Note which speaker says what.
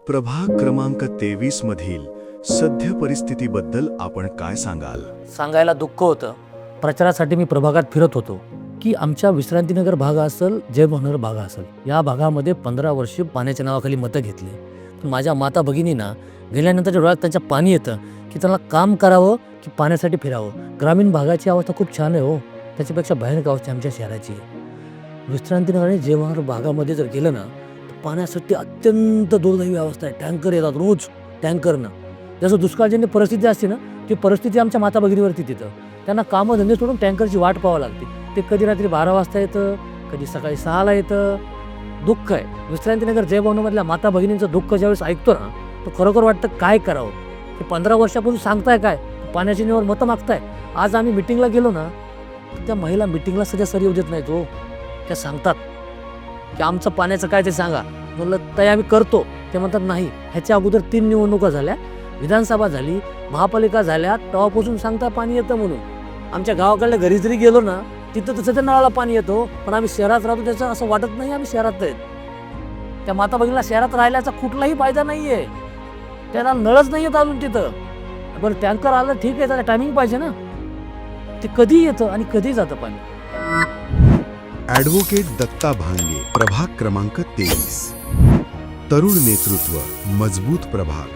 Speaker 1: प्रभाग क्रमांक 23 मधील सध्य परिस्थितीबद्दल आपण काय सांगाल?
Speaker 2: सांगायला दुःख होतं. प्रचारासाठी मी प्रभागात फिरत होतो की आमच्या विश्रांतीनगर भाग असेल, जय मनोहर भाग असेल, या भागामध्ये 15 वर्ष पाण्याच्या नावाखाली मतं घेतली. पण माझ्या माता भगिनींना गेल्यानंतरच्या डोळ्यात त्यांच्या पाणी येतं की त्यांना काम करावं की पाण्यासाठी फिरावं. ग्रामीण भागाची अवस्था खूप छान आहे हो, त्याच्यापेक्षा भयानक अवस्था आमच्या शहराची आहे. विश्रांतीनगर आणि जय मनोहर भागामध्ये जर गेलं ना तर पाण्यासाठी अत्यंत दुर्दैवी अवस्था आहे. टँकर येतात रोज, टँकरनं. जसं दुष्काळजन्य परिस्थिती असते ना, ती परिस्थिती आमच्या माता भगिनीवरती तिथं. त्यांना कामं धंदे सोडून टँकरची वाट पाहावं लागते. ते कधी रात्री 12 वाजता येतं, कधी सकाळी 6ला येतं. दुःख आहे. विश्रांतीनगर जय भवनमधल्या माता भगिनींचं दुःख ज्यावेळेस ऐकतो ना, तर खरोखर वाटतं काय करावं. ते 15 वर्षापासून सांगताय काय, पाण्याची निवड मतं मागताय. आज आम्ही मिटिंगला गेलो ना, तर त्या महिला मिटिंगला सध्या सर येऊ देत नाहीत हो. त्या सांगतात की आमचं पाण्याचं काय ते सांगा. म्हणलं ताई आम्ही करतो. ते म्हणतात नाही. ह्याच्या अगोदर 3 निवडणुका झाल्या, विधानसभा झाली, महापालिका झाल्या, तेव्हापासून सांगता पाणी येतं म्हणून. आमच्या गावाकडल्या घरी जरी गेलो ना, तिथं तसं त्या नळाला पाणी येतो. पण आम्ही शहरात राहतो त्याचं असं वाटत नाही आम्ही शहरात आहेत. त्या माता भगिनीला शहरात राहिल्याचा कुठलाही फायदा नाही आहे. त्याला नळच नाही येत अजून तिथं. बरं टँकर आलं ठीक आहे, त्याला टायमिंग पाहिजे ना. ते कधी येतं आणि कधी जातं पाणी.
Speaker 1: ॲडव्होकेट दत्ता भांगे, प्रभाग क्रमांक 23. तरुण नेतृत्व, मजबूत प्रभाग.